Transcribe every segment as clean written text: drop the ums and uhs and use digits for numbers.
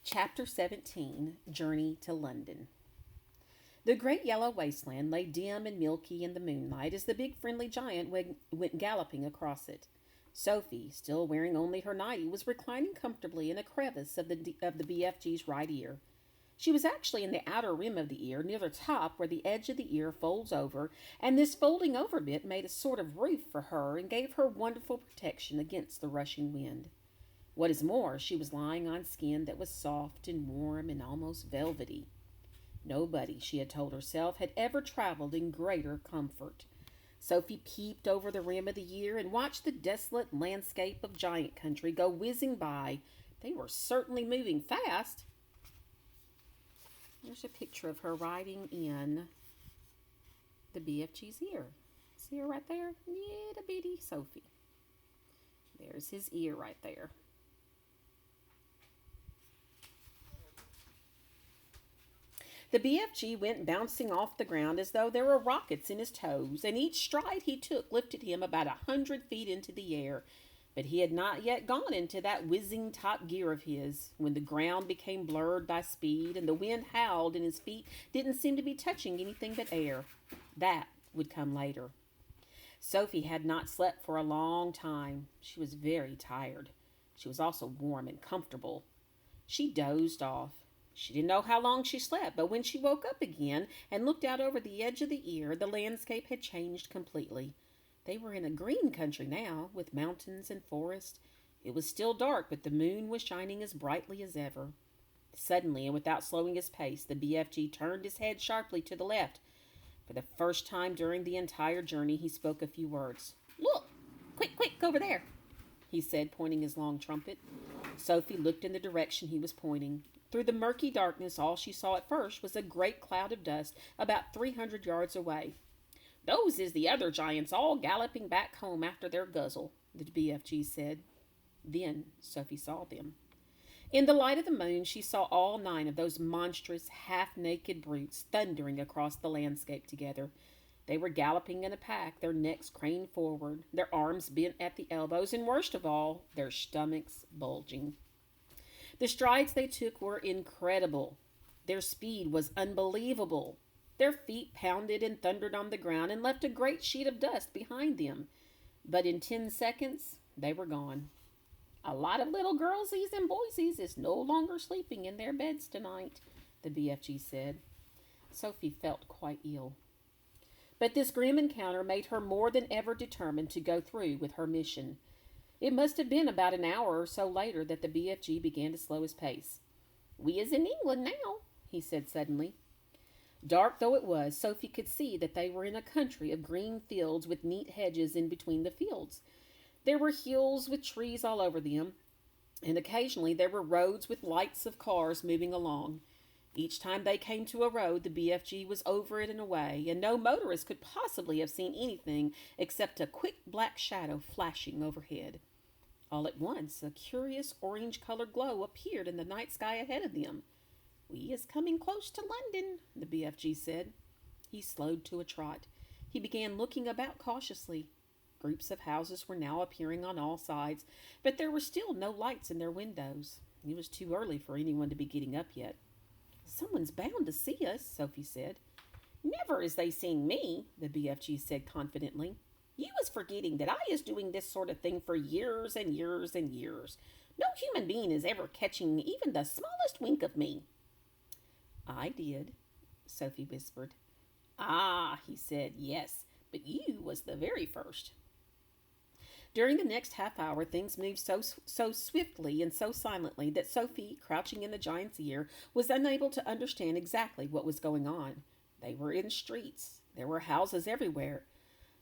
Chapter 17 Journey to London. The great yellow wasteland lay dim and milky in the moonlight as the big friendly giant went galloping across it. Sophie, still wearing only her nightie, was reclining comfortably in a crevice of the BFG's right ear. She was actually in the outer rim of the ear, near the top where the edge of the ear folds over, and this folding over bit made a sort of roof for her and gave her wonderful protection against the rushing wind. What is more, she was lying on skin that was soft and warm and almost velvety. Nobody, she had told herself, had ever traveled in greater comfort. Sophie peeped over the rim of the ear and watched the desolate landscape of giant country go whizzing by. They were certainly moving fast. There's a picture of her riding in the BFG's ear. See her right there? Itty bitty Sophie. There's his ear right there. The BFG went bouncing off the ground as though there were rockets in his toes, and each stride he took lifted him about 100 feet into the air. But he had not yet gone into that whizzing top gear of his, when the ground became blurred by speed and the wind howled and his feet didn't seem to be touching anything but air. That would come later. Sophie had not slept for a long time. She was very tired. She was also warm and comfortable. She dozed off. She didn't know how long she slept, but when she woke up again and looked out over the edge of the ear, the landscape had changed completely. They were in a green country now, with mountains and forest. It was still dark, but the moon was shining as brightly as ever. Suddenly, and without slowing his pace, the BFG turned his head sharply to the left. For the first time during the entire journey, he spoke a few words. "Look! Quick, quick, over there!" he said, pointing his long trumpet. Sophie looked in the direction he was pointing. Through the murky darkness, all she saw at first was a great cloud of dust about 300 yards away. "Those is the other giants all galloping back home after their guzzle," the BFG said. Then Sophie saw them. In the light of the moon, she saw all 9 of those monstrous, half-naked brutes thundering across the landscape together. They were galloping in a pack, their necks craned forward, their arms bent at the elbows, and worst of all, their stomachs bulging. The strides they took were incredible. Their speed was unbelievable. Their feet pounded and thundered on the ground and left a great sheet of dust behind them. But in 10 seconds, they were gone. "A lot of little girlsies and boysies is no longer sleeping in their beds tonight," the BFG said. Sophie felt quite ill. But this grim encounter made her more than ever determined to go through with her mission. It must have been about an hour or so later that the BFG began to slow his pace. "We is in England now," he said suddenly. Dark though it was, Sophie could see that they were in a country of green fields with neat hedges in between the fields. There were hills with trees all over them, and occasionally there were roads with lights of cars moving along. Each time they came to a road, the BFG was over it and away, and no motorist could possibly have seen anything except a quick black shadow flashing overhead. All at once, a curious orange-colored glow appeared in the night sky ahead of them. "We is coming close to London," the BFG said. He slowed to a trot. He began looking about cautiously. Groups of houses were now appearing on all sides, but there were still no lights in their windows. It was too early for anyone to be getting up yet. "Someone's bound to see us," Sophie said. "Never is they seeing me," the BFG said confidently. "You is forgetting that I is doing this sort of thing for years and years and years. No human being is ever catching even the smallest wink of me." "I did," Sophie whispered. "Ah," he said, "yes, but you was the very first." During the next half hour, things moved so swiftly and so silently that Sophie, crouching in the giant's ear, was unable to understand exactly what was going on. They were in streets. There were houses everywhere.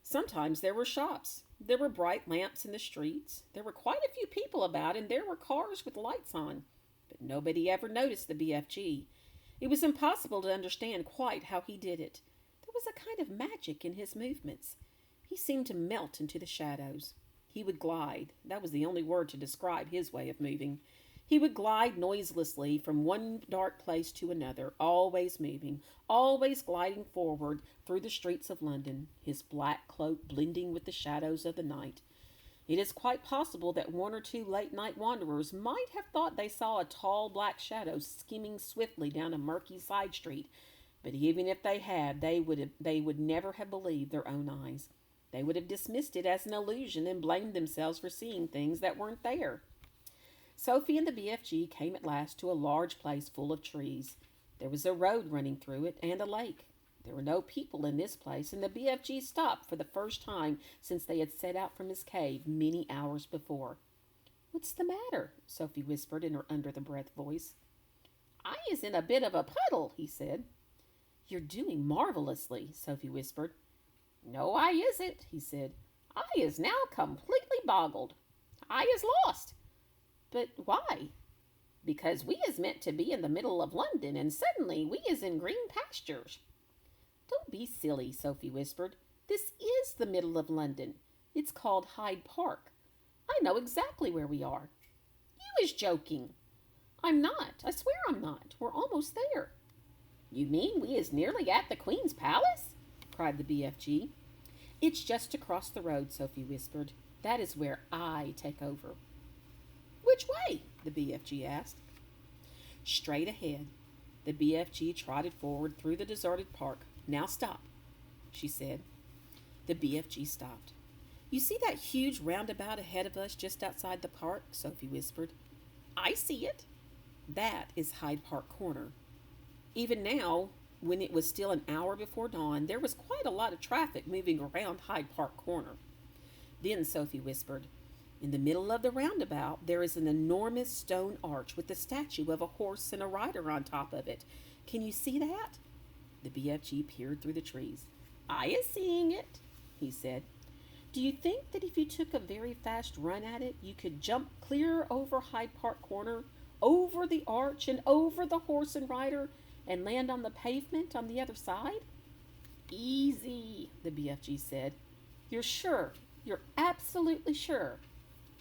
Sometimes there were shops. There were bright lamps in the streets. There were quite a few people about, and there were cars with lights on. But nobody ever noticed the BFG. It was impossible to understand quite how he did it. There was a kind of magic in his movements. He seemed to melt into the shadows. He would glide. That was the only word to describe his way of moving. He would glide noiselessly from one dark place to another, always moving, always gliding forward through the streets of London, his black cloak blending with the shadows of the night. It is quite possible that one or two late night wanderers might have thought they saw a tall black shadow skimming swiftly down a murky side street, but even if they had, they would never have believed their own eyes. They would have dismissed it as an illusion and blamed themselves for seeing things that weren't there. Sophie and the BFG came at last to a large place full of trees. There was a road running through it and a lake. There were no people in this place, and the BFG stopped for the first time since they had set out from his cave many hours before. "What's the matter?" Sophie whispered in her under-the-breath voice. "I is in a bit of a puddle," he said. "You're doing marvelously," Sophie whispered. "No, I isn't," he said. "I is now completely boggled. I is lost." "But why?" "Because we is meant to be in the middle of London, and suddenly we is in green pastures." "Don't be silly," Sophie whispered. "This is the middle of London. It's called Hyde Park. I know exactly where we are." "You is joking." "I'm not. I swear I'm not. We're almost there." "You mean we is nearly at the Queen's Palace?" cried the BFG. "It's just across the road," Sophie whispered. "That is where I take over." "Which way?" the BFG asked. "Straight ahead." The BFG trotted forward through the deserted park. "Now stop," she said. The BFG stopped. "You see that huge roundabout ahead of us just outside the park?" Sophie whispered. "I see it." "That is Hyde Park Corner." Even now, when it was still an hour before dawn, there was quite a lot of traffic moving around Hyde Park Corner. Then Sophie whispered, "In the middle of the roundabout, there is an enormous stone arch with the statue of a horse and a rider on top of it. Can you see that?" The BFG peered through the trees. "I is seeing it," he said. "Do you think that if you took a very fast run at it, you could jump clear over Hyde Park Corner, over the arch, and over the horse and rider, and land on the pavement on the other side?" "Easy," the BFG said. "You're sure? You're absolutely sure?"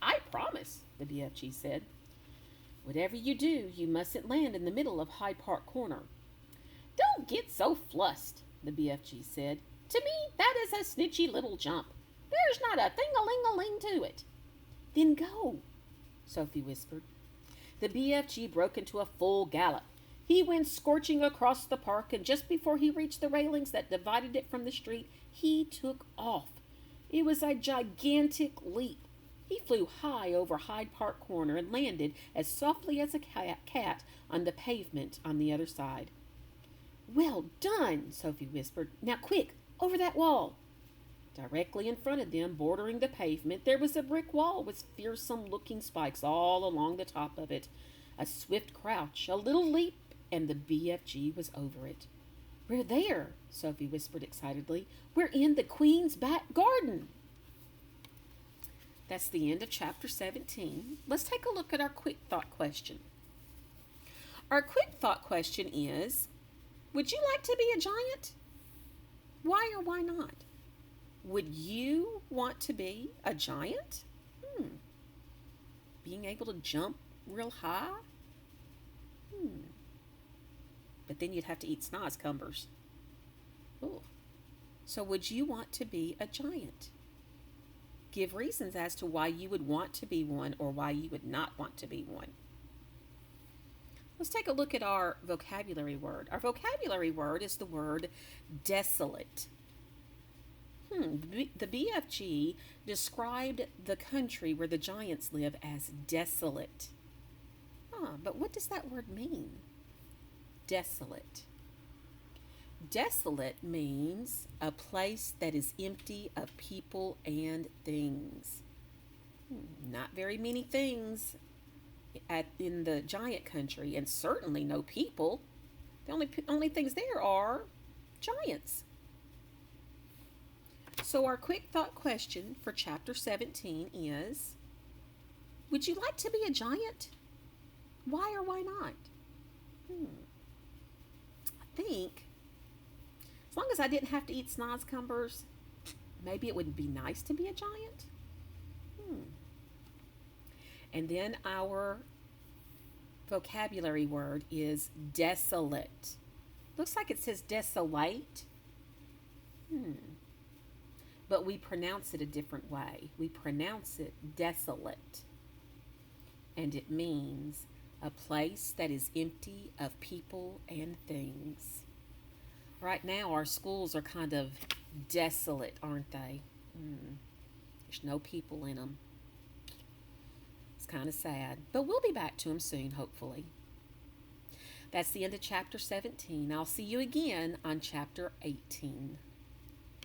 "I promise," the BFG said. "Whatever you do, you mustn't land in the middle of Hyde Park Corner." "Don't get so flussed," the BFG said. "To me, that is a snitchy little jump. There's not a thing-a-ling-a-ling to it." "Then go," Sophie whispered. The BFG broke into a full gallop. He went scorching across the park, and just before he reached the railings that divided it from the street, he took off. It was a gigantic leap. He flew high over Hyde Park Corner and landed as softly as a cat on the pavement on the other side. "Well done," Sophie whispered. "Now quick, over that wall." Directly in front of them, bordering the pavement, there was a brick wall with fearsome-looking spikes all along the top of it. A swift crouch, a little leap, and the BFG was over it. "We're there," Sophie whispered excitedly. "We're in the Queen's back garden." That's the end of chapter 17. Let's take a look at our quick thought question. Our quick thought question is, would you like to be a giant? Why or why not? Would you want to be a giant? Being able to jump real high? But then you'd have to eat snozcumbers. Ooh. So would you want to be a giant? Give reasons as to why you would want to be one or why you would not want to be one. Let's take a look at our vocabulary word. Our vocabulary word is the word desolate. The BFG described the country where the giants live as desolate. But what does that word mean? Desolate. Desolate means a place that is empty of people and things. Not very many things in the giant country, and certainly no people. The only things there are giants. So our quick thought question for chapter 17 is, would you like to be a giant? Why or why not? I think as long as I didn't have to eat snozcumbers, maybe it would be nice to be a giant. And then our vocabulary word is desolate. Looks like it says desolate. but we pronounce it a different way. We pronounce it desolate, and it means a place that is empty of people and things. Right now, our schools are kind of desolate, aren't they? There's no people in them. It's kind of sad, but we'll be back to them soon, hopefully. That's the end of chapter 17. I'll see you again on chapter 18.